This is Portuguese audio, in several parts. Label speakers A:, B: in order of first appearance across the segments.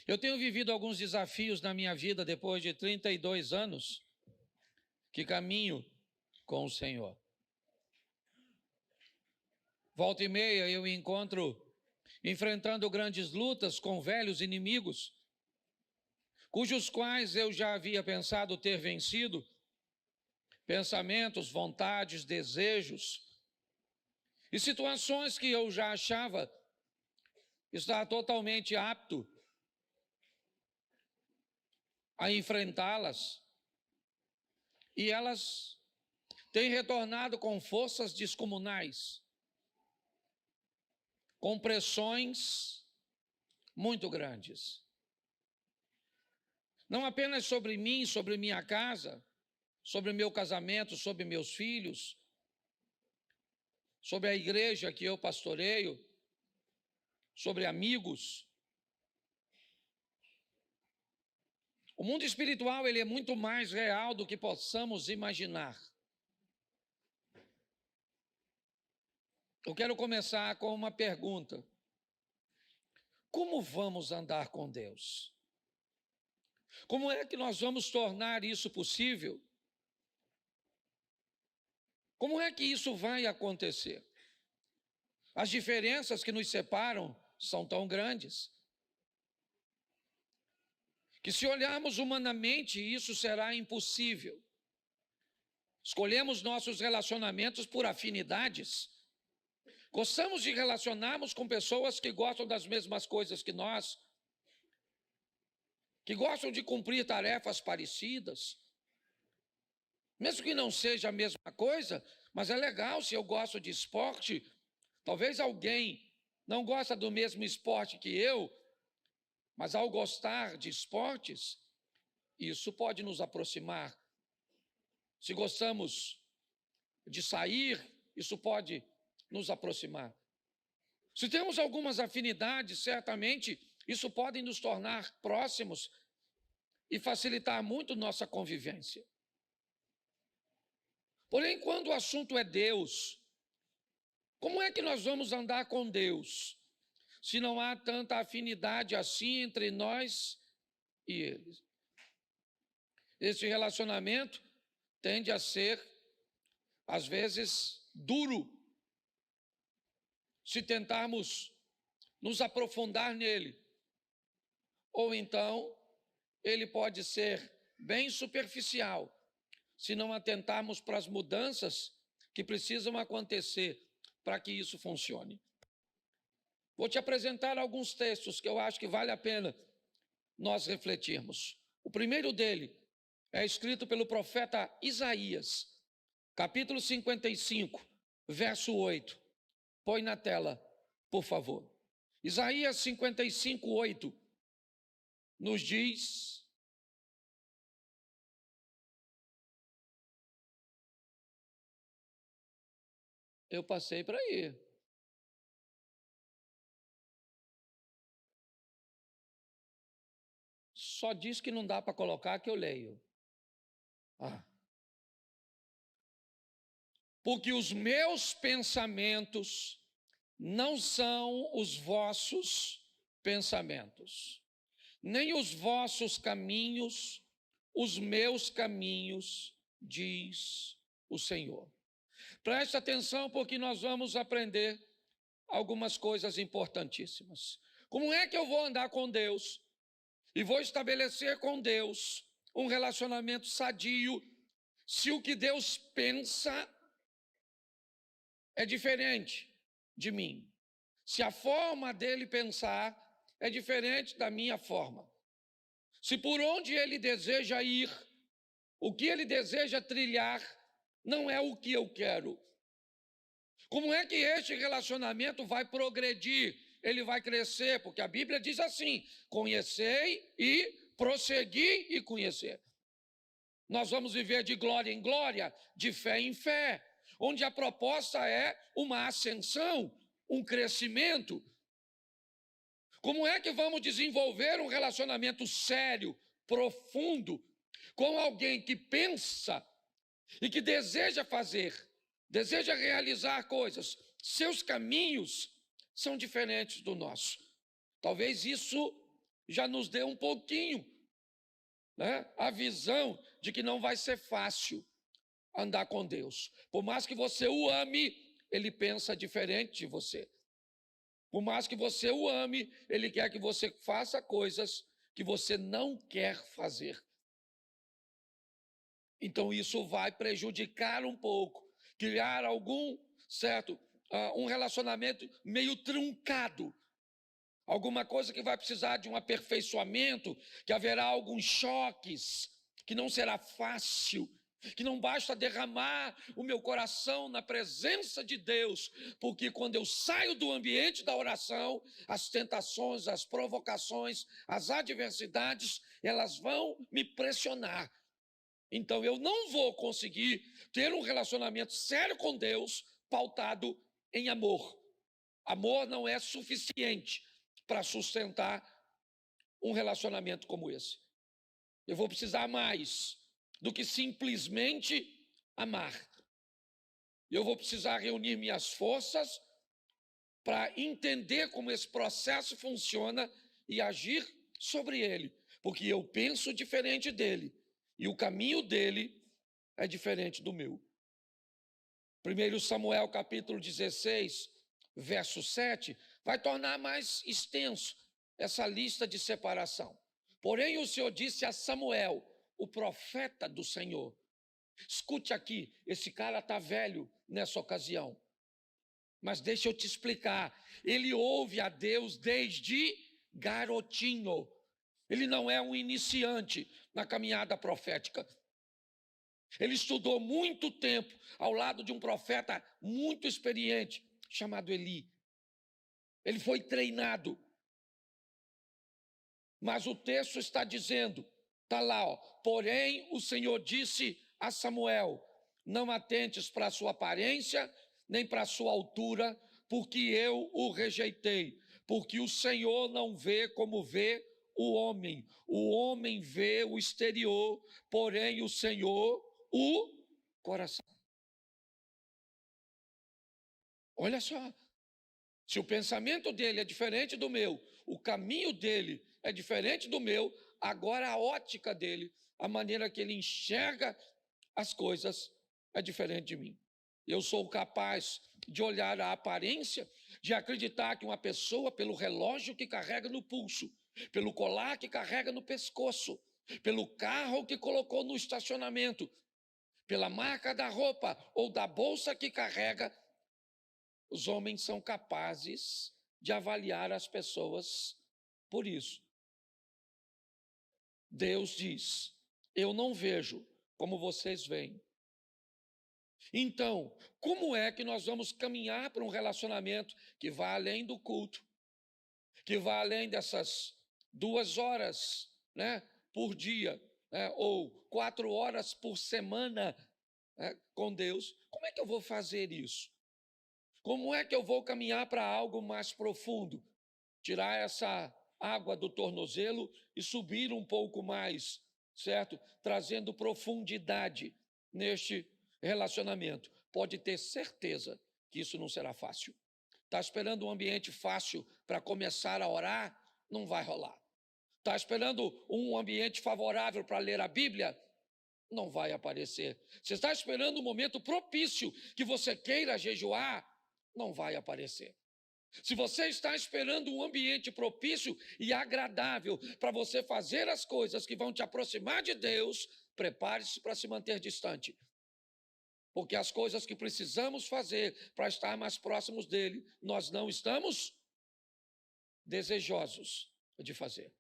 A: Eu tenho vivido alguns desafios na minha vida depois de 32 anos que caminho com o Senhor. Volta e meia eu me encontro enfrentando grandes lutas com velhos inimigos, cujos quais eu já havia pensado ter vencido, pensamentos, vontades, desejos e situações que eu já achava estar totalmente apto a enfrentá-las, e elas têm retornado com forças descomunais, com pressões muito grandes. Não apenas sobre mim, sobre minha casa, sobre meu casamento, sobre meus filhos, sobre a igreja que eu pastoreio, sobre amigos. O mundo espiritual, ele é muito mais real do que possamos imaginar. Eu quero começar com uma pergunta. Como vamos andar com Deus? Como é que nós vamos tornar isso possível? Como é que isso vai acontecer? As diferenças que nos separam são tão grandes que, se olharmos humanamente, isso será impossível. Escolhemos nossos relacionamentos por afinidades. Gostamos de relacionarmos com pessoas que gostam das mesmas coisas que nós, que gostam de cumprir tarefas parecidas. Mesmo que não seja a mesma coisa, mas é legal se eu gosto de esporte. Talvez alguém não gosta do mesmo esporte que eu, mas ao gostar de esportes, isso pode nos aproximar. Se gostamos de sair, isso pode nos aproximar. Se temos algumas afinidades, certamente isso pode nos tornar próximos e facilitar muito nossa convivência. Porém, quando o assunto é Deus, como é que nós vamos andar com Deus, se não há tanta afinidade assim entre nós e Ele? Esse relacionamento tende a ser, às vezes, duro, se tentarmos nos aprofundar nele. Ou então, ele pode ser bem superficial, se não atentarmos para as mudanças que precisam acontecer para que isso funcione. Vou te apresentar alguns textos que eu acho que vale a pena nós refletirmos. O primeiro dele é escrito pelo profeta Isaías, capítulo 55, verso 8. Põe na tela, por favor. Isaías 55, 8 nos diz: eu passei para aí. Só diz que não dá para colocar que eu leio. Porque os meus pensamentos não são os vossos pensamentos, nem os vossos caminhos, os meus caminhos, diz o Senhor. Preste atenção, porque nós vamos aprender algumas coisas importantíssimas. Como é que eu vou andar com Deus e vou estabelecer com Deus um relacionamento sadio, se o que Deus pensa é diferente de mim? Se a forma dele pensar é diferente da minha forma? Se por onde ele deseja ir, o que ele deseja trilhar, não é o que eu quero? Como é que este relacionamento vai progredir? Ele vai crescer, porque a Bíblia diz assim: conhecei e prossegui e conhecer. Nós vamos viver de glória em glória, de fé em fé, onde a proposta é uma ascensão, um crescimento. Como é que vamos desenvolver um relacionamento sério, profundo, com alguém que pensa e que deseja fazer, deseja realizar coisas? Seus caminhos são diferentes do nosso. Talvez isso já nos deu um pouquinho, né, a visão de que não vai ser fácil andar com Deus. Por mais que você o ame, ele pensa diferente de você. Por mais que você o ame, ele quer que você faça coisas que você não quer fazer. Então isso vai prejudicar um pouco, criar um relacionamento meio truncado. Alguma coisa que vai precisar de um aperfeiçoamento, que haverá alguns choques, que não será fácil, que não basta derramar o meu coração na presença de Deus, porque quando eu saio do ambiente da oração, as tentações, as provocações, as adversidades, elas vão me pressionar. Então eu não vou conseguir ter um relacionamento sério com Deus pautado em amor. Amor não é suficiente para sustentar um relacionamento como esse. Eu vou precisar mais do que simplesmente amar. Eu vou precisar reunir minhas forças para entender como esse processo funciona e agir sobre ele, porque eu penso diferente dele e o caminho dele é diferente do meu. 1 Samuel capítulo 16, verso 7, vai tornar mais extenso essa lista de separação. Porém, o Senhor disse a Samuel, o profeta do Senhor: escute aqui, esse cara está velho nessa ocasião, mas deixa eu te explicar, ele ouve a Deus desde garotinho, ele não é um iniciante na caminhada profética. Ele estudou muito tempo ao lado de um profeta muito experiente, chamado Eli. Ele foi treinado. Mas o texto está dizendo, está lá, ó, porém o Senhor disse a Samuel: não atentes para a sua aparência, nem para a sua altura, porque eu o rejeitei. Porque o Senhor não vê como vê o homem vê o exterior, porém o Senhor o coração. Olha só, se o pensamento dele é diferente do meu, o caminho dele é diferente do meu, agora a ótica dele, a maneira que ele enxerga as coisas é diferente de mim. Eu sou capaz de olhar a aparência, de acreditar que uma pessoa, pelo relógio que carrega no pulso, pelo colar que carrega no pescoço, pelo carro que colocou no estacionamento, pela marca da roupa ou da bolsa que carrega, os homens são capazes de avaliar as pessoas por isso. Deus diz: eu não vejo como vocês veem. Então, como é que nós vamos caminhar para um relacionamento que vá além do culto, que vá além dessas 2 horas, né, por dia, ou 4 horas por semana, com Deus? Como é que eu vou fazer isso? Como é que eu vou caminhar para algo mais profundo? Tirar essa água do tornozelo e subir um pouco mais, certo? Trazendo profundidade neste relacionamento. Pode ter certeza que isso não será fácil. Está esperando um ambiente fácil para começar a orar? Não vai rolar. Está esperando um ambiente favorável para ler a Bíblia? Não vai aparecer. Você está esperando um momento propício que você queira jejuar? Não vai aparecer. Se você está esperando um ambiente propício e agradável para você fazer as coisas que vão te aproximar de Deus, prepare-se para se manter distante. Porque as coisas que precisamos fazer para estar mais próximos dele, nós não estamos desejosos de fazer.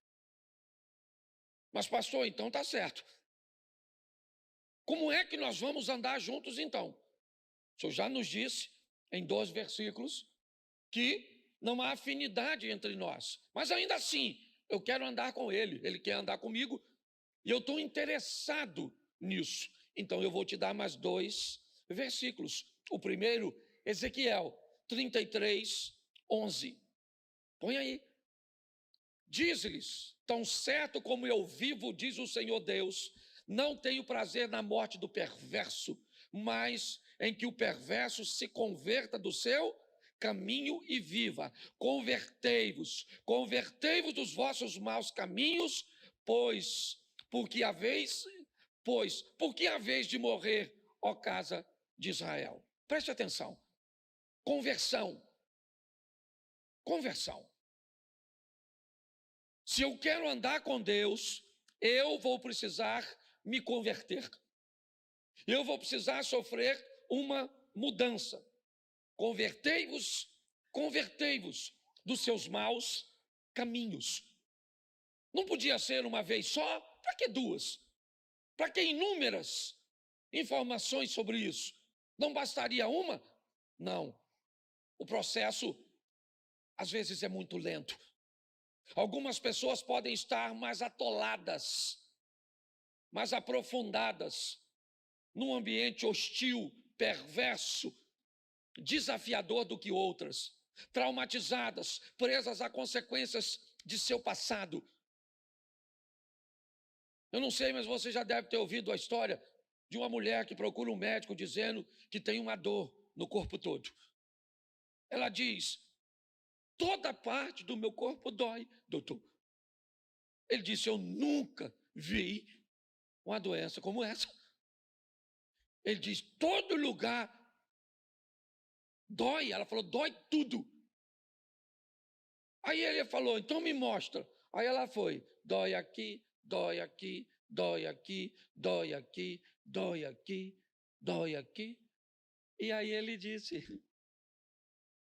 A: Mas pastor, então está certo. Como é que nós vamos andar juntos então? O senhor já nos disse em 2 versículos que não há afinidade entre nós. Mas ainda assim, eu quero andar com ele, ele quer andar comigo, e eu estou interessado nisso. Então eu vou te dar mais 2 versículos. O primeiro, Ezequiel 33, 11. Põe aí. Diz-lhes: tão certo como eu vivo, diz o Senhor Deus, não tenho prazer na morte do perverso, mas em que o perverso se converta do seu caminho e viva. Convertei-vos dos vossos maus caminhos, porque haveis de morrer, ó casa de Israel. Preste atenção. Conversão. Se eu quero andar com Deus, eu vou precisar me converter. Eu vou precisar sofrer uma mudança. Convertei-vos dos seus maus caminhos. Não podia ser uma vez só? Para que duas? Para que inúmeras informações sobre isso? Não bastaria uma? Não. O processo, às vezes, é muito lento. Algumas pessoas podem estar mais atoladas, mais aprofundadas, num ambiente hostil, perverso, desafiador do que outras, traumatizadas, presas a consequências de seu passado. Eu não sei, mas você já deve ter ouvido a história de uma mulher que procura um médico dizendo que tem uma dor no corpo todo. Ela diz: toda parte do meu corpo dói, doutor. Ele disse: eu nunca vi uma doença como essa. Ele diz: todo lugar dói. Ela falou: dói tudo. Aí ele falou: então me mostra. Aí ela foi: dói aqui, dói aqui, dói aqui, dói aqui, dói aqui, dói aqui. E aí ele disse: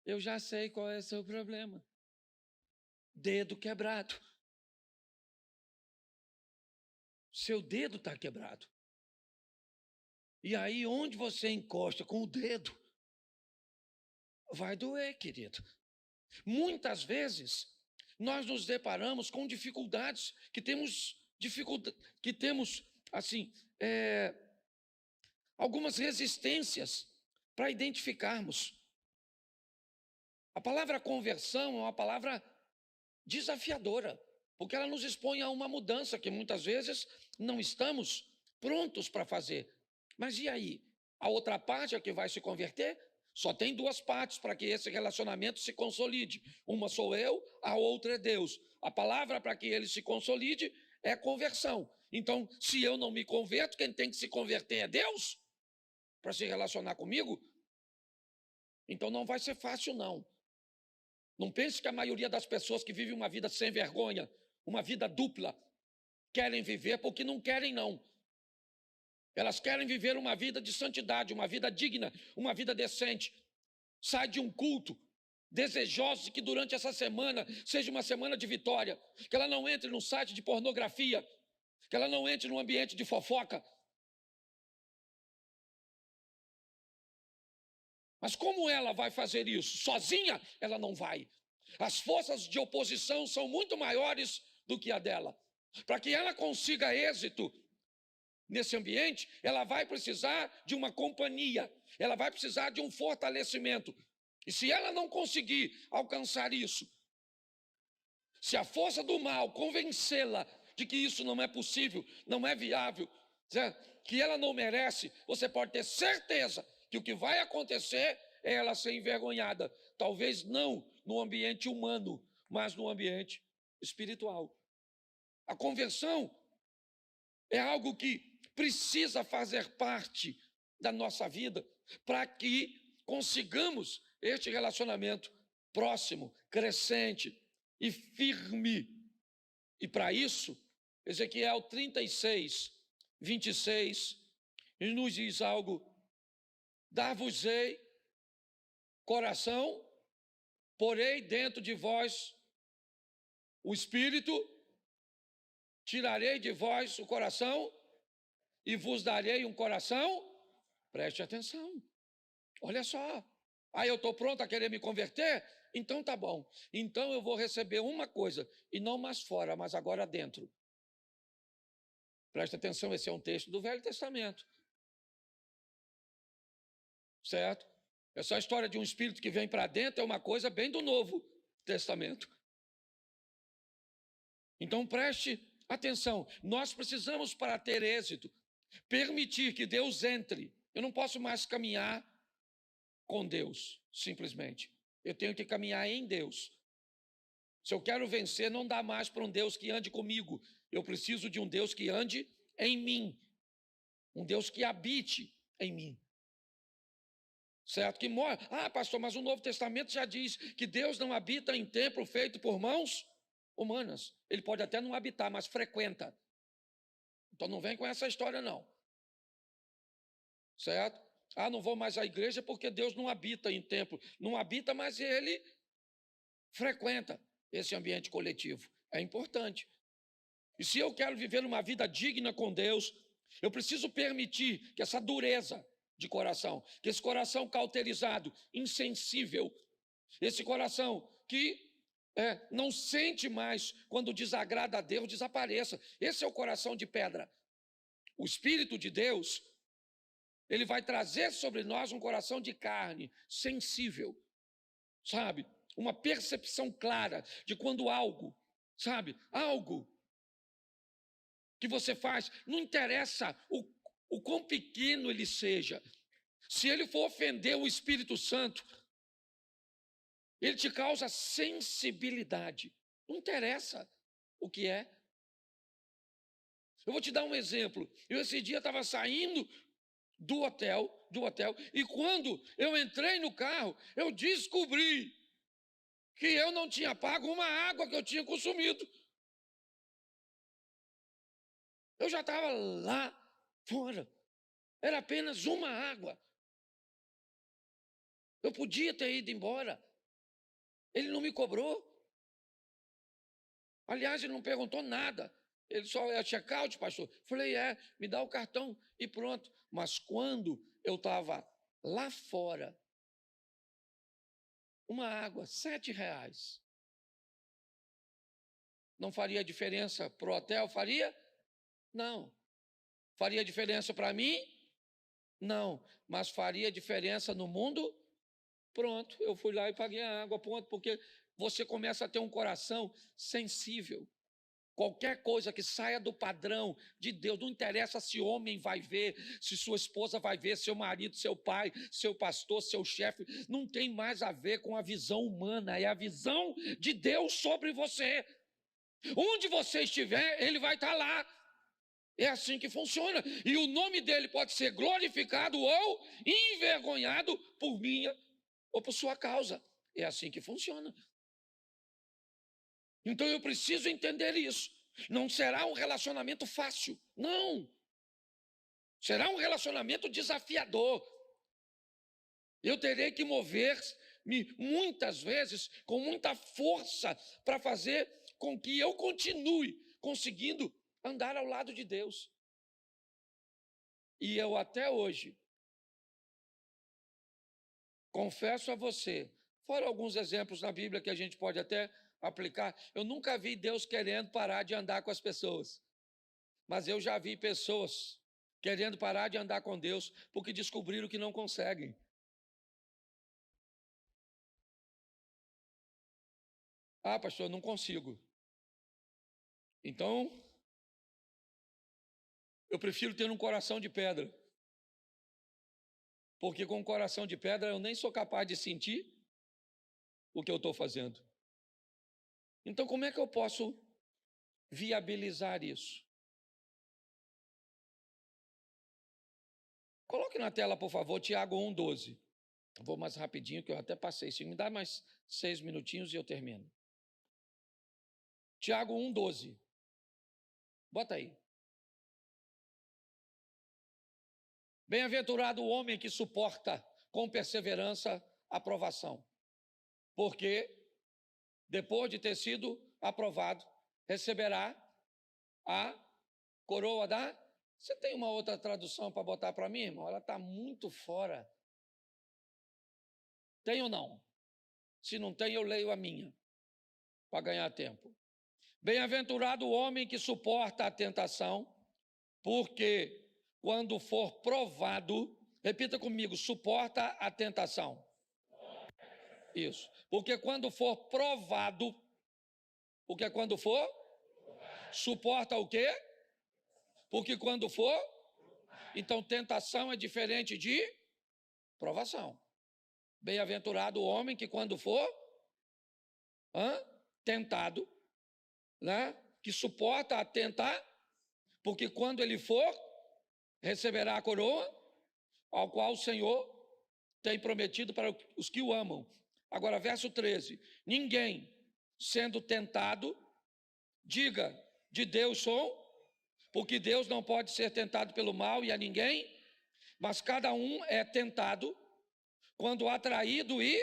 A: eu já sei qual é o seu problema. Dedo quebrado. Seu dedo está quebrado. E aí, onde você encosta com o dedo, vai doer, querido. Muitas vezes, nós nos deparamos com dificuldades, algumas resistências para identificarmos. A palavra conversão é uma palavra desafiadora, porque ela nos expõe a uma mudança que muitas vezes não estamos prontos para fazer. Mas e aí? A outra parte é que vai se converter? Só tem duas partes para que esse relacionamento se consolide. Uma sou eu, a outra é Deus. A palavra para que ele se consolide é conversão. Então, se eu não me converto, quem tem que se converter é Deus para se relacionar comigo? Então não vai ser fácil, não. Não pense que a maioria das pessoas que vivem uma vida sem vergonha, uma vida dupla, querem viver porque não querem, não. Elas querem viver uma vida de santidade, uma vida digna, uma vida decente. Sai de um culto desejoso de que durante essa semana seja uma semana de vitória, que ela não entre num site de pornografia, que ela não entre num ambiente de fofoca. Mas como ela vai fazer isso? Sozinha, ela não vai. As forças de oposição são muito maiores do que a dela. Para que ela consiga êxito nesse ambiente, ela vai precisar de uma companhia, ela vai precisar de um fortalecimento. E se ela não conseguir alcançar isso, se a força do mal convencê-la de que isso não é possível, não é viável, que ela não merece, você pode ter certeza que o que vai acontecer é ela ser envergonhada. Talvez não no ambiente humano, mas no ambiente espiritual. A conversão é algo que precisa fazer parte da nossa vida para que consigamos este relacionamento próximo, crescente e firme. E para isso, Ezequiel 36, 26, nos diz algo: dar-vos-ei coração, porei dentro de vós o espírito, tirarei de vós o coração e vos darei um coração. Preste atenção. Olha só. Aí eu estou pronto a querer me converter? Então tá bom. Então eu vou receber uma coisa, e não mais fora, mas agora dentro. Preste atenção, esse é um texto do Velho Testamento. Certo? Essa história de um espírito que vem para dentro é uma coisa bem do Novo Testamento. Então preste atenção. Nós precisamos, para ter êxito, permitir que Deus entre. Eu não posso mais caminhar com Deus, simplesmente. Eu tenho que caminhar em Deus. Se eu quero vencer, não dá mais para um Deus que ande comigo. Eu preciso de um Deus que ande em mim. Um Deus que habite em mim. Certo? Que mora. Ah, pastor, mas o Novo Testamento já diz que Deus não habita em templo feito por mãos humanas. Ele pode até não habitar, mas frequenta. Então não vem com essa história, não. Certo? Ah, não vou mais à igreja porque Deus não habita em templo. Não habita, mas ele frequenta esse ambiente coletivo. É importante. E se eu quero viver uma vida digna com Deus, eu preciso permitir que essa dureza de coração, que esse coração cauterizado, insensível, esse coração que não sente mais quando desagrada a Deus, desapareça. Esse é o coração de pedra. O Espírito de Deus, ele vai trazer sobre nós um coração de carne, sensível, sabe? Uma percepção clara de quando algo, sabe? Algo que você faz, não interessa o quão pequeno ele seja. Se ele for ofender o Espírito Santo, ele te causa sensibilidade. Não interessa o que é. Eu vou te dar um exemplo. Eu esse dia estava saindo do hotel, e quando eu entrei no carro, eu descobri que eu não tinha pago uma água que eu tinha consumido. Eu já estava lá fora. Era apenas uma água. Eu podia ter ido embora. Ele não me cobrou. Aliás, ele não perguntou nada. Ele só é check-out, pastor. Falei, me dá o cartão e pronto. Mas quando eu estava lá fora, uma água, R$7. Não faria diferença para o hotel? Faria? Não. Faria diferença para mim? Não. Mas faria diferença no mundo? Pronto, eu fui lá e paguei a água, ponto, porque você começa a ter um coração sensível. Qualquer coisa que saia do padrão de Deus, não interessa se homem vai ver, se sua esposa vai ver, seu marido, seu pai, seu pastor, seu chefe, não tem mais a ver com a visão humana, é a visão de Deus sobre você. Onde você estiver, ele vai estar lá. É assim que funciona. E o nome dele pode ser glorificado ou envergonhado por minha ou por sua causa. É assim que funciona. Então eu preciso entender isso. Não será um relacionamento fácil, não. Será um relacionamento desafiador. Eu terei que mover-me muitas vezes com muita força para fazer com que eu continue conseguindo andar ao lado de Deus. E eu até hoje confesso a você, fora alguns exemplos na Bíblia que a gente pode até aplicar, eu nunca vi Deus querendo parar de andar com as pessoas. Mas eu já vi pessoas querendo parar de andar com Deus porque descobriram que não conseguem. Ah, pastor, eu não consigo. Então, eu prefiro ter um coração de pedra. Porque com um coração de pedra eu nem sou capaz de sentir o que eu estou fazendo. Então, como é que eu posso viabilizar isso? Coloque na tela, por favor, Tiago 1,12. Vou mais rapidinho, que eu até passei. Se me dá mais 6 minutinhos e eu termino. Tiago 1,12. Bota aí. Bem-aventurado o homem que suporta com perseverança a provação, porque depois de ter sido aprovado, receberá a coroa da... Você tem uma outra tradução para botar para mim, irmão? Ela está muito fora. Tem ou não? Se não tem, eu leio a minha, para ganhar tempo. Bem-aventurado o homem que suporta a tentação, porque quando for provado, repita comigo, suporta a tentação. Isso. Porque quando for provado, porque quando for, suporta o quê? Porque quando for, então tentação é diferente de provação. Bem-aventurado o homem que quando for tentado, né, que suporta a tentar, porque quando ele for, receberá a coroa, ao qual o Senhor tem prometido para os que o amam. Agora, verso 13: ninguém sendo tentado, diga, de Deus sou, porque Deus não pode ser tentado pelo mal e a ninguém, mas cada um é tentado quando atraído e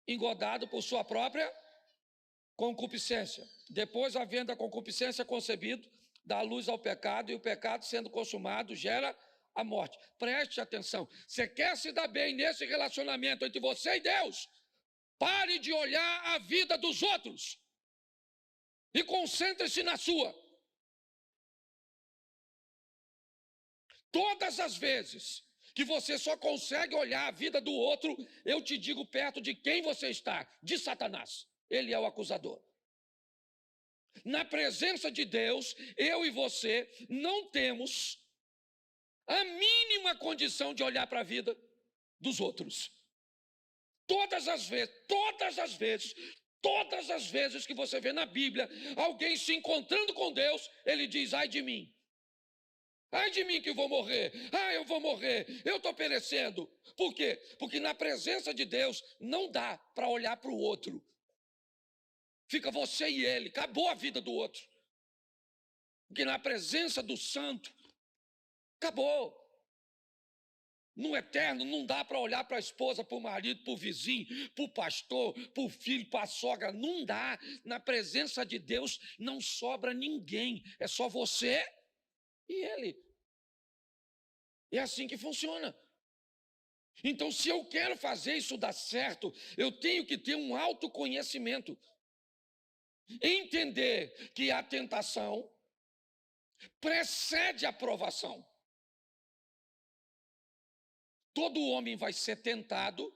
A: engodado por sua própria concupiscência. Depois, havendo a concupiscência concebido, dá luz ao pecado, e o pecado, sendo consumado, gera a morte. Preste atenção. Você quer se dar bem nesse relacionamento entre você e Deus? Pare de olhar a vida dos outros e concentre-se na sua. Todas as vezes que você só consegue olhar a vida do outro, eu te digo perto de quem você está, de Satanás. Ele é o acusador. Na presença de Deus, eu e você não temos a mínima condição de olhar para a vida dos outros. Todas as vezes que você vê na Bíblia alguém se encontrando com Deus, ele diz: ai de mim que eu vou morrer, eu vou morrer, eu estou perecendo. Por quê? Porque na presença de Deus não dá para olhar para o outro. Fica você e ele, acabou a vida do outro. Porque na presença do santo, acabou. No eterno não dá para olhar para a esposa, para o marido, para o vizinho, para o pastor, para o filho, para a sogra. Não dá. Na presença de Deus não sobra ninguém. É só você e ele. É assim que funciona. Então, se eu quero fazer isso dar certo, eu tenho que ter um autoconhecimento. Entender que a tentação precede a provação. Todo homem vai ser tentado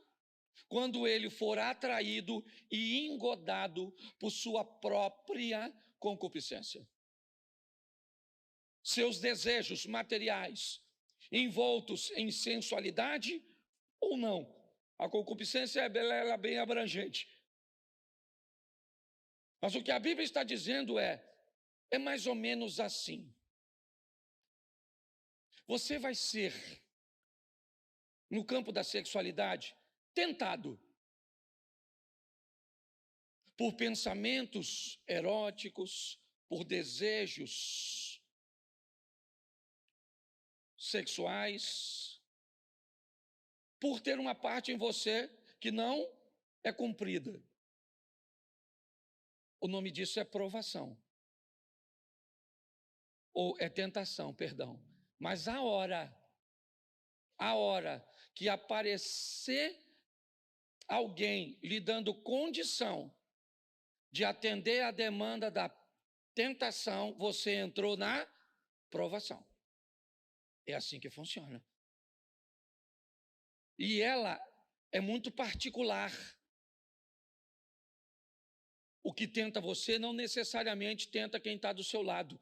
A: quando ele for atraído e engodado por sua própria concupiscência. Seus desejos materiais envoltos em sensualidade ou não. A concupiscência é bem abrangente. Mas o que a Bíblia está dizendo é mais ou menos assim. Você vai ser, no campo da sexualidade, tentado por pensamentos eróticos, por desejos sexuais, por ter uma parte em você que não é cumprida. O nome disso é provação. Ou é tentação, perdão. Mas a hora que aparecer alguém lhe dando condição de atender a demanda da tentação, você entrou na provação. É assim que funciona. E ela é muito particular. O que tenta você não necessariamente tenta quem está do seu lado.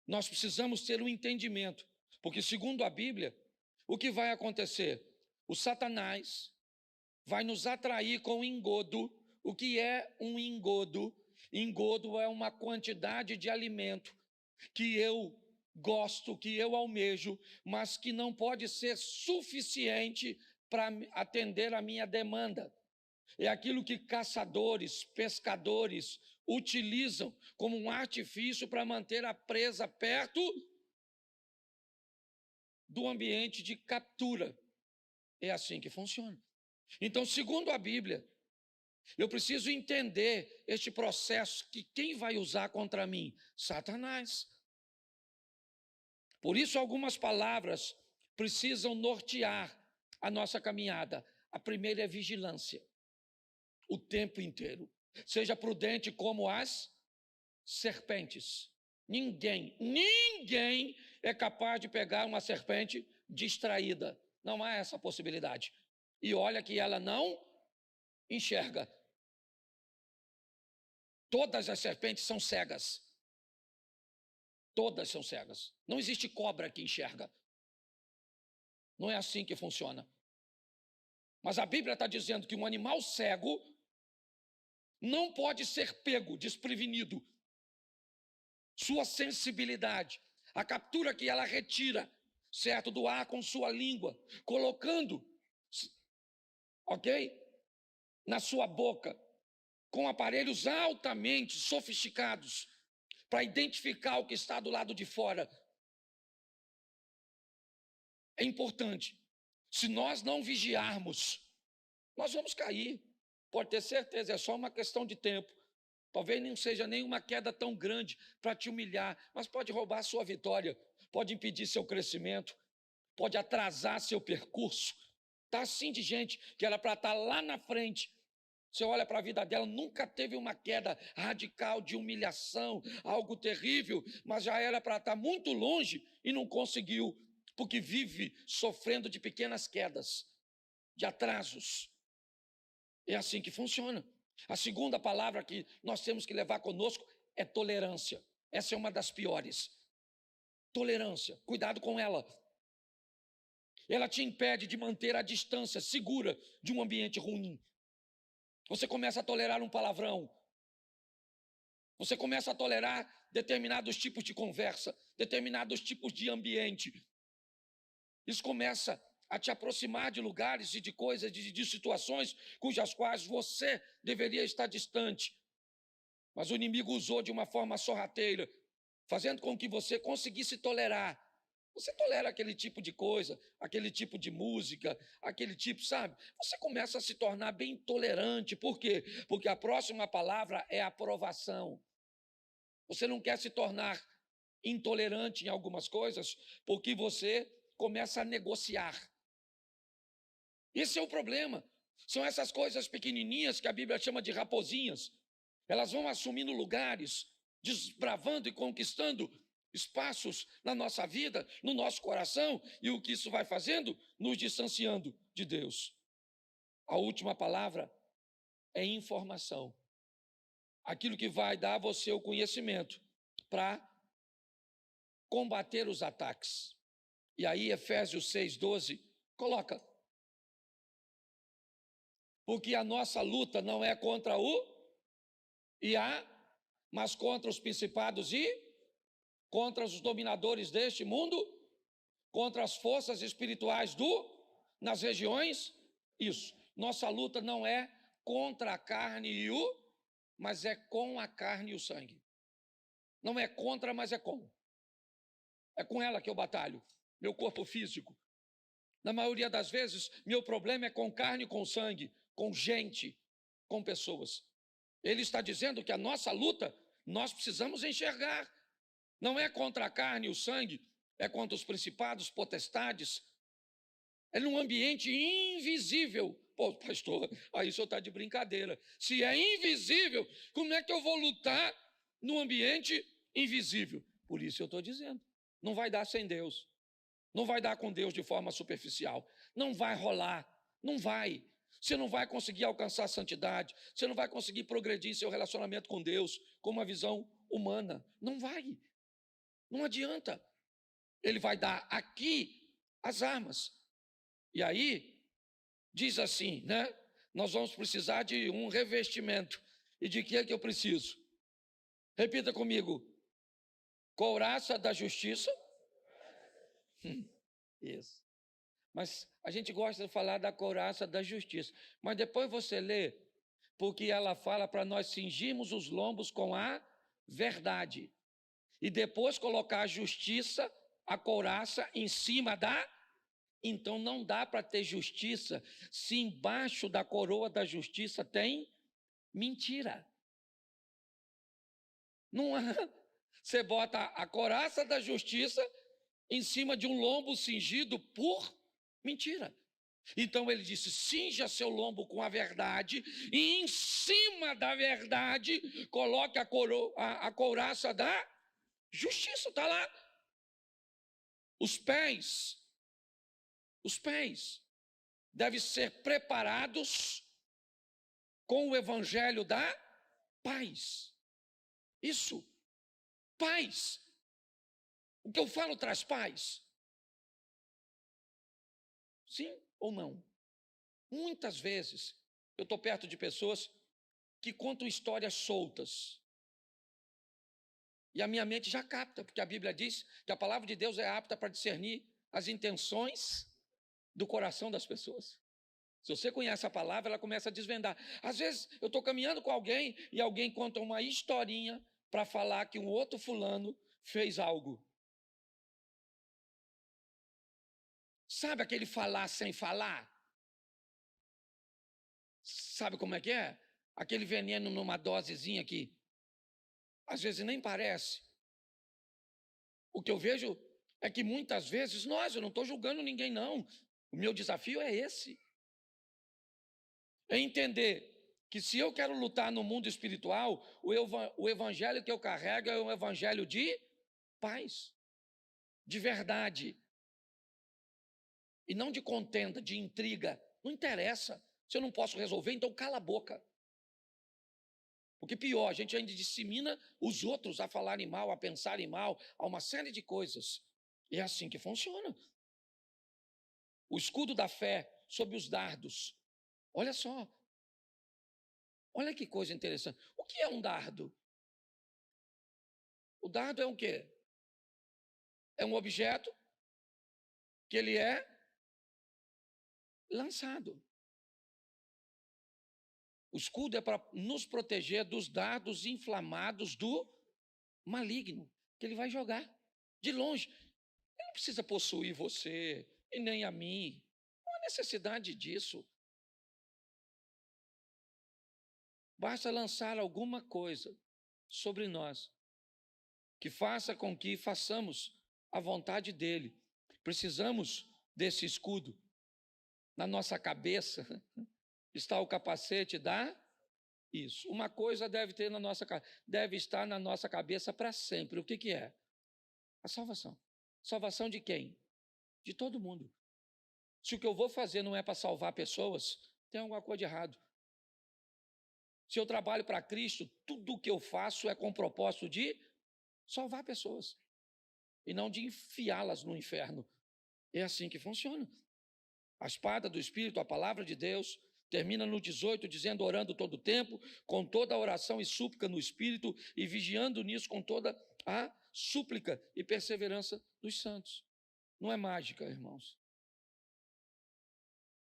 A: Nós precisamos ter um entendimento, porque segundo a Bíblia, o que vai acontecer? O Satanás vai nos atrair com engodo. O que é um engodo? Engodo é uma quantidade de alimento que eu gosto, que eu almejo, mas que não pode ser suficiente para atender a minha demanda. É aquilo que caçadores, pescadores utilizam como um artifício para manter a presa perto do ambiente de captura. É assim que funciona. Então, segundo a Bíblia, eu preciso entender este processo que quem vai usar contra mim? Satanás. Por isso, algumas palavras precisam nortear a nossa caminhada. A primeira é vigilância. O tempo inteiro. Seja prudente como as serpentes. Ninguém é capaz de pegar uma serpente distraída. Não há essa possibilidade. E olha que ela não enxerga. Todas as serpentes são cegas. Todas são cegas. Não existe cobra que enxerga. Não é assim que funciona. Mas a Bíblia está dizendo que um animal cego não pode ser pego desprevenido. Sua sensibilidade, a captura que ela retira, certo, do ar com sua língua, colocando, ok, na sua boca, com aparelhos altamente sofisticados, para identificar o que está do lado de fora. É importante. Se nós não vigiarmos, nós vamos cair. Pode ter certeza, é só uma questão de tempo. Talvez não seja nenhuma queda tão grande para te humilhar, mas pode roubar sua vitória, pode impedir seu crescimento, pode atrasar seu percurso. Está assim de gente que era para estar lá na frente. Você olha para a vida dela, nunca teve uma queda radical de humilhação, algo terrível, mas já era para estar muito longe e não conseguiu, porque vive sofrendo de pequenas quedas, de atrasos. É assim que funciona. A segunda palavra que nós temos que levar conosco é tolerância. Essa é uma das piores. Tolerância, cuidado com ela. Ela te impede de manter a distância segura de um ambiente ruim. Você começa a tolerar um palavrão. Você começa a tolerar determinados tipos de conversa, determinados tipos de ambiente. Isso começa a te aproximar de lugares e de coisas, de situações cujas quais você deveria estar distante. Mas o inimigo usou de uma forma sorrateira, fazendo com que você conseguisse tolerar. Você tolera aquele tipo de coisa, aquele tipo de música, aquele tipo, sabe? Você começa a se tornar bem tolerante. Por quê? Porque a próxima palavra é aprovação. Você não quer se tornar intolerante em algumas coisas, porque você começa a negociar. Esse é o problema. São essas coisas pequenininhas que a Bíblia chama de raposinhas. Elas vão assumindo lugares, desbravando e conquistando espaços na nossa vida, no nosso coração, e o que isso vai fazendo? Nos distanciando de Deus. A última palavra é informação. Aquilo que vai dar a você o conhecimento para combater os ataques. E aí, Efésios 6,12, coloca. Porque a nossa luta não é contra o e a, mas contra os principados e contra os dominadores deste mundo, contra as forças espirituais nas regiões. Isso. Nossa luta não é contra a carne e mas é com a carne e o sangue. Não é contra, mas é com. É com ela que eu batalho, meu corpo físico. Na maioria das vezes, meu problema é com carne e com sangue, com gente, com pessoas. Ele está dizendo que a nossa luta, nós precisamos enxergar. Não é contra a carne e o sangue, é contra os principados, potestades. É num ambiente invisível. Pô, pastor, aí o senhor está de brincadeira. Se é invisível, como é que eu vou lutar num ambiente invisível? Por isso eu estou dizendo. Não vai dar sem Deus. Não vai dar com Deus de forma superficial. Não vai rolar. Não vai. Você não vai conseguir alcançar a santidade. Você não vai conseguir progredir em seu relacionamento com Deus com uma visão humana. Não vai. Não adianta. Ele vai dar aqui as armas. E aí, diz assim, né? Nós vamos precisar de um revestimento. E de que é que eu preciso? Repita comigo. Couraça da justiça. Isso. Mas a gente gosta de falar da couraça da justiça. Mas depois você lê, porque ela fala para nós cingirmos os lombos com a verdade. E depois colocar a justiça, a couraça, em cima da. Então não dá para ter justiça se embaixo da coroa da justiça tem mentira. Não há. Você bota a couraça da justiça em cima de um lombo cingido por mentira. Então ele disse: cinja seu lombo com a verdade, e em cima da verdade coloque a couraça da justiça. Está lá. Os pés devem ser preparados com o evangelho da paz. Isso, paz. O que eu falo traz paz? Sim ou não? Muitas vezes eu estou perto de pessoas que contam histórias soltas. E a minha mente já capta, porque a Bíblia diz que a palavra de Deus é apta para discernir as intenções do coração das pessoas. Se você conhece a palavra, ela começa a desvendar. Às vezes eu estou caminhando com alguém e alguém conta uma historinha para falar que um outro fulano fez algo. Sabe aquele falar sem falar? Sabe como é que é? Aquele veneno numa dosezinha que às vezes nem parece. O que eu vejo é que muitas vezes, eu não estou julgando ninguém, não. O meu desafio é esse. É entender que se eu quero lutar no mundo espiritual, o evangelho que eu carrego é um evangelho de paz, de verdade. E não de contenda, de intriga. Não interessa. Se eu não posso resolver, então cala a boca. Porque pior, a gente ainda dissemina os outros a falarem mal, a pensarem mal, a uma série de coisas. E é assim que funciona. O escudo da fé sob os dardos. Olha só. Olha que coisa interessante. O que é um dardo? O dardo é o quê? É um objeto que ele é lançado. O escudo é para nos proteger dos dardos inflamados do maligno, que ele vai jogar de longe. Ele não precisa possuir você e nem a mim. Não há necessidade disso. Basta lançar alguma coisa sobre nós que faça com que façamos a vontade dele. Precisamos desse escudo. Na nossa cabeça está o capacete da isso. Uma coisa deve estar na nossa cabeça para sempre. O que que é? A salvação. Salvação de quem? De todo mundo. Se o que eu vou fazer não é para salvar pessoas, tem alguma coisa de errado. Se eu trabalho para Cristo, tudo o que eu faço é com o propósito de salvar pessoas e não de enfiá-las no inferno. É assim que funciona. A espada do Espírito, a palavra de Deus, termina no 18, dizendo: orando todo o tempo, com toda a oração e súplica no Espírito, e vigiando nisso com toda a súplica e perseverança dos santos. Não é mágica, irmãos.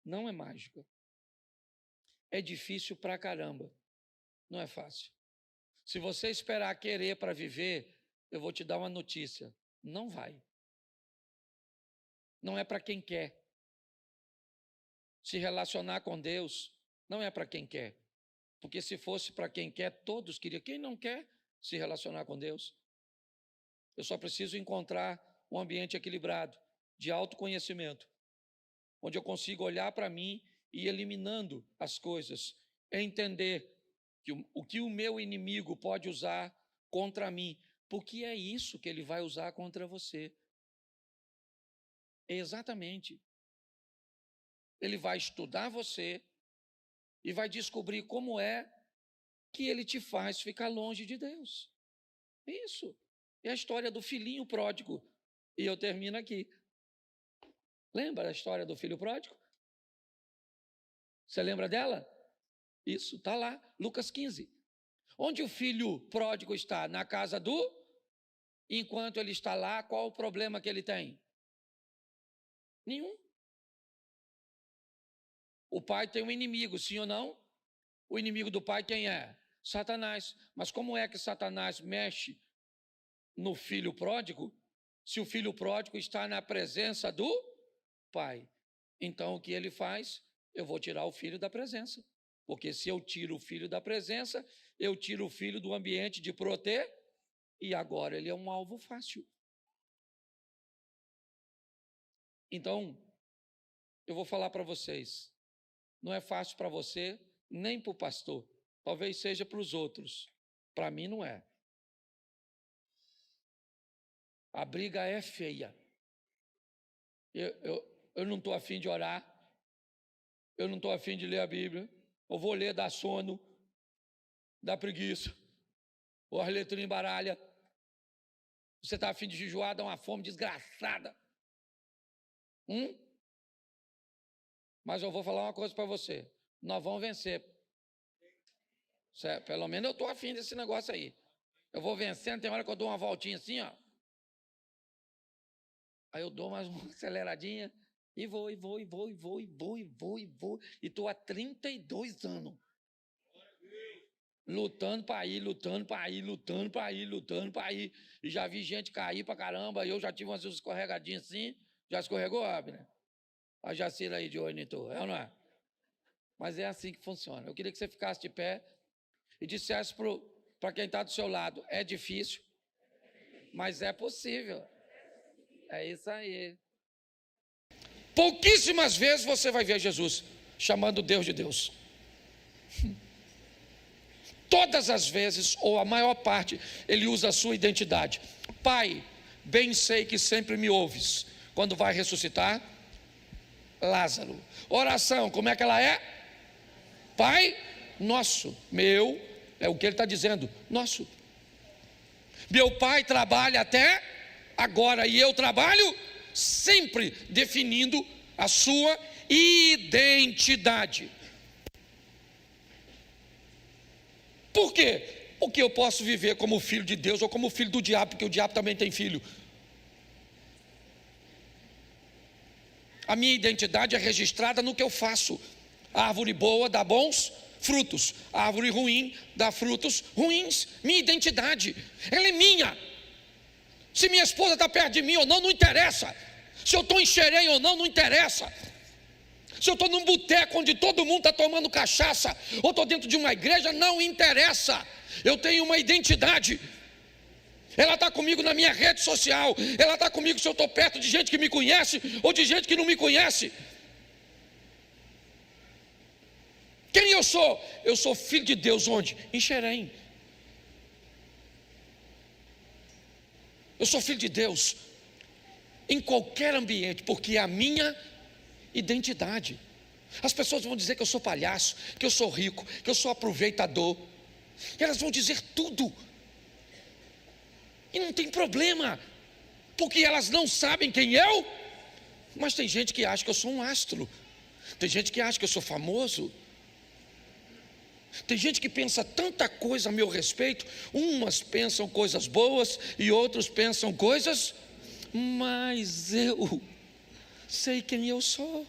A: Não é mágica. É difícil pra caramba. Não é fácil. Se você esperar querer para viver, eu vou te dar uma notícia: não vai. Não é para quem quer. Se relacionar com Deus não é para quem quer. Porque se fosse para quem quer, todos queriam. Quem não quer se relacionar com Deus? Eu só preciso encontrar um ambiente equilibrado, de autoconhecimento, onde eu consigo olhar para mim e ir eliminando as coisas, entender que o que o meu inimigo pode usar contra mim, porque é isso que ele vai usar contra você. Exatamente. Ele vai estudar você e vai descobrir como é que ele te faz ficar longe de Deus. Isso. É a história do filhinho pródigo. E eu termino aqui. Lembra a história do filho pródigo? Você lembra dela? Isso, está lá, Lucas 15. Onde o filho pródigo está? Na casa do? Enquanto ele está lá, qual o problema que ele tem? Nenhum. O pai tem um inimigo, sim ou não? O inimigo do pai quem é? Satanás. Mas como é que Satanás mexe no filho pródigo, se o filho pródigo está na presença do pai? Então o que ele faz? Eu vou tirar o filho da presença. Porque se eu tiro o filho da presença, eu tiro o filho do ambiente de proteger, e agora ele é um alvo fácil. Então, eu vou falar para vocês, não é fácil para você, nem para o pastor, talvez seja para os outros, para mim não é. A briga é feia. Eu não estou afim de orar, eu não estou afim de ler a Bíblia, eu vou ler, dá sono, dá preguiça, ou as letrinhas embaralha. Você está afim de jejuar, dá uma fome desgraçada. Mas eu vou falar uma coisa para você. Nós vamos vencer. Certo? Pelo menos eu estou afim desse negócio aí. Eu vou vencendo, tem hora que eu dou uma voltinha assim, ó. Aí eu dou mais uma aceleradinha e vou. E estou há 32 anos. Lutando para ir. E já vi gente cair para caramba. Eu já tive umas escorregadinhas assim. Já escorregou, Abner? A Jacira aí de olho em tu, é ou não é? Mas é assim que funciona. Eu queria que você ficasse de pé e dissesse para quem está do seu lado: é difícil, mas é possível. É isso aí. Pouquíssimas vezes você vai ver Jesus chamando Deus de Deus. Todas as vezes, ou a maior parte, ele usa a sua identidade. Pai, bem sei que sempre me ouves. Quando vai ressuscitar Lázaro. Oração, como é que ela é? Pai nosso, meu, é o que ele está dizendo, nosso. Meu pai trabalha até agora e eu trabalho sempre definindo a sua identidade. Por quê? Porque eu posso viver como filho de Deus ou como filho do diabo, porque o diabo também tem filho. A minha identidade é registrada no que eu faço. A árvore boa dá bons frutos, a árvore ruim dá frutos ruins. Minha identidade, ela é minha. Se minha esposa está perto de mim ou não, não interessa. Se eu estou em Xerém ou não, não interessa. Se eu estou num boteco onde todo mundo está tomando cachaça, ou estou dentro de uma igreja, não interessa. Eu tenho uma identidade. Ela está comigo na minha rede social. Ela está comigo se eu estou perto de gente que me conhece ou de gente que não me conhece. Quem eu sou? Eu sou filho de Deus onde? Em Xerém. Eu sou filho de Deus em qualquer ambiente, porque é a minha identidade. As pessoas vão dizer que eu sou palhaço, que eu sou rico, que eu sou aproveitador. Elas vão dizer tudo. E não tem problema, porque elas não sabem quem eu. Mas tem gente que acha que eu sou um astro. Tem gente que acha que eu sou famoso. Tem gente que pensa tanta coisa a meu respeito. Umas pensam coisas boas e outros pensam coisas. Mas eu sei quem eu sou.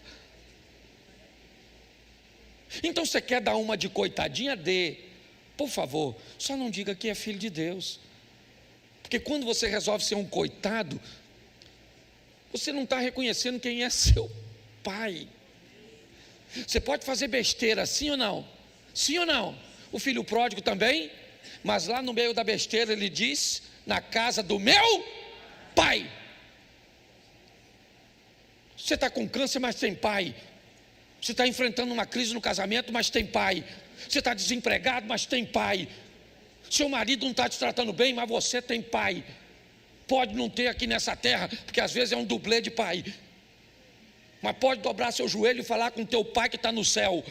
A: Então você quer dar uma de coitadinha? Dê. Por favor, só não diga que é filho de Deus. Porque quando você resolve ser um coitado, você não está reconhecendo quem é seu pai. Você pode fazer besteira, sim ou não? Sim ou não? O filho pródigo também. Mas lá no meio da besteira ele diz: na casa do meu pai. Você está com câncer, mas tem pai. Você está enfrentando uma crise no casamento, mas tem pai. Você está desempregado, mas tem pai. Seu marido não está te tratando bem, mas você tem pai. Pode não ter aqui nessa terra, porque às vezes é um dublê de pai. Mas pode dobrar seu joelho e falar com teu pai que está no céu.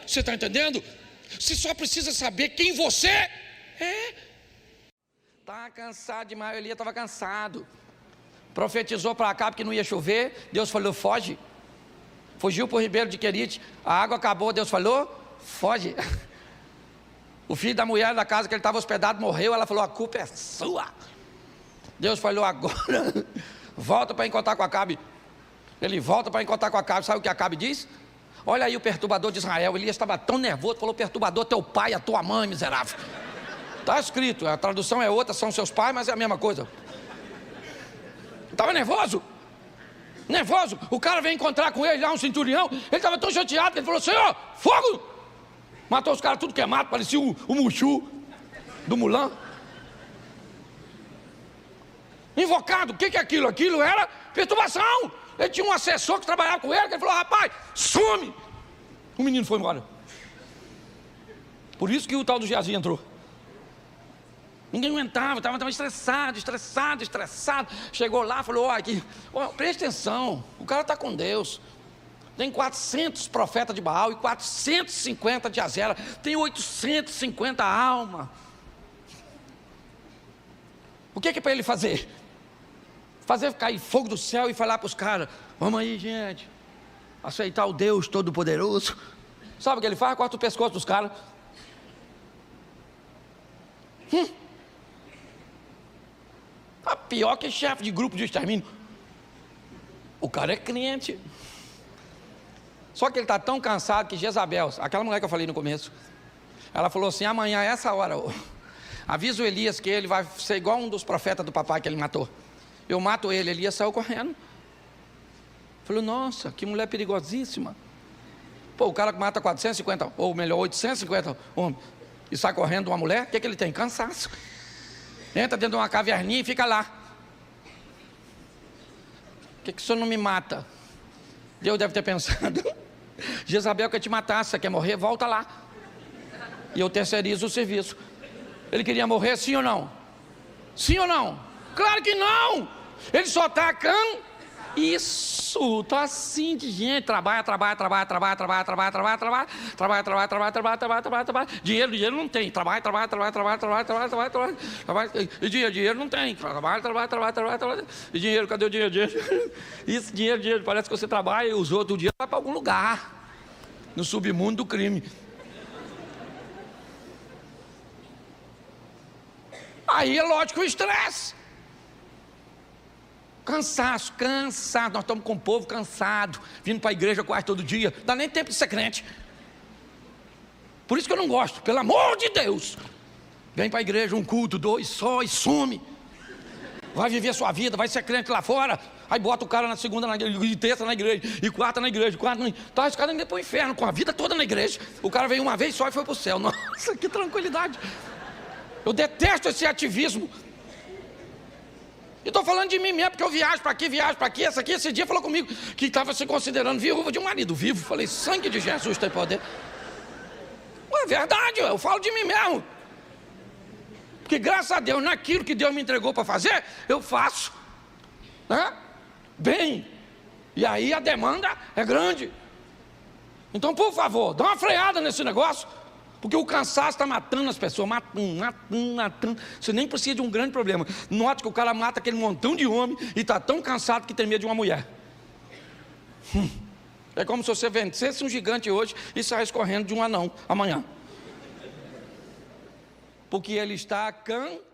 A: Você está entendendo? Você só precisa saber quem você é. Estava cansado demais, Elias estava cansado. Profetizou para Acabe que não ia chover. Deus falou: foge. Fugiu para o ribeiro de Querite. A água acabou. Deus falou: foge. O filho da mulher da casa que ele estava hospedado morreu. Ela falou: a culpa é sua. Deus falou: agora volta para encontrar com Acabe. Ele volta para encontrar com Acabe. Sabe o que Acabe diz? Olha aí o perturbador de Israel. Elias estava tão nervoso, falou: perturbador, teu pai, a tua mãe, miserável. Está escrito, a tradução é outra, são seus pais, mas é a mesma coisa. Estava nervoso. Nervoso. O cara veio encontrar com ele lá, um centurião. Ele estava tão chateado que ele falou: Senhor, fogo! Matou os caras tudo queimado, parecia o Mushu do Mulan. Invocado, o que é aquilo? Aquilo era perturbação. Ele tinha um assessor que trabalhava com ele, que ele falou: rapaz, some! O menino foi embora. Por isso que o tal do Geazi entrou. Ninguém aguentava, estava estressado. Chegou lá, falou: ó, aqui, presta atenção, o cara está com Deus. Tem 400 profetas de Baal e 450 de Azera. Tem 850 almas. O que é para ele fazer? Fazer cair fogo do céu e falar para os caras: vamos aí, gente.
B: aceitar o Deus Todo-Poderoso. Sabe o que ele faz? Corta o pescoço dos caras. Tá pior que chefe de grupo de extermínio. O cara é crente. Só que ele está tão cansado que Jezabel, aquela mulher que eu falei no começo, ela falou assim: amanhã, essa hora, avisa o Elias que ele vai ser igual um dos profetas do papai que ele matou. Eu mato ele. Elias saiu correndo. Falou: nossa, que mulher perigosíssima. Pô, o cara que mata 450, ou melhor, 850 homens, e sai correndo de uma mulher, o que ele tem? Cansaço. Entra dentro de uma caverninha e fica lá. Por que o senhor não me mata? Deus deve ter pensado: Jezabel quer te matar, você quer morrer? Volta lá. E eu terceirizo o serviço. Ele queria morrer, sim ou não? Sim ou não? Claro que não! Ele só está isso, tá assim de gente, trabalha, dinheiro não tem, trabalha, e dinheiro não tem, trabalha, e dinheiro, cadê o dinheiro? Isso, dinheiro, parece que você trabalha e os outros o dinheiro vai para algum lugar, no submundo do crime. Aí é lógico o estresse. Cansaço, nós estamos com o povo cansado, vindo para a igreja quase todo dia, não dá nem tempo de ser crente. Por isso que eu não gosto, pelo amor de Deus. Vem para a igreja, um culto, 2 só e some. Vai viver a sua vida, vai ser crente lá fora. Aí bota o cara na segunda, e terça na igreja, e quarta na igreja, tá, esse cara ainda para o inferno, com a vida toda na igreja. O cara veio uma vez só e foi para o céu. Nossa, que tranquilidade. Eu detesto esse ativismo. E estou falando de mim mesmo, porque eu viajo para aqui, esse dia falou comigo que estava se considerando viúva de um marido vivo. Falei: sangue de Jesus tem poder. É verdade, eu falo de mim mesmo. Porque graças a Deus, naquilo que Deus me entregou para fazer, eu faço, né? Bem. E aí a demanda é grande. Então, por favor, dá uma freada nesse negócio. Porque o cansaço está matando as pessoas, matando. Você nem precisa de um grande problema. Note que o cara mata aquele montão de homem e está tão cansado que tem medo de uma mulher. É como se você vencesse um gigante hoje e saísse correndo de um anão amanhã. Porque ele está cansado.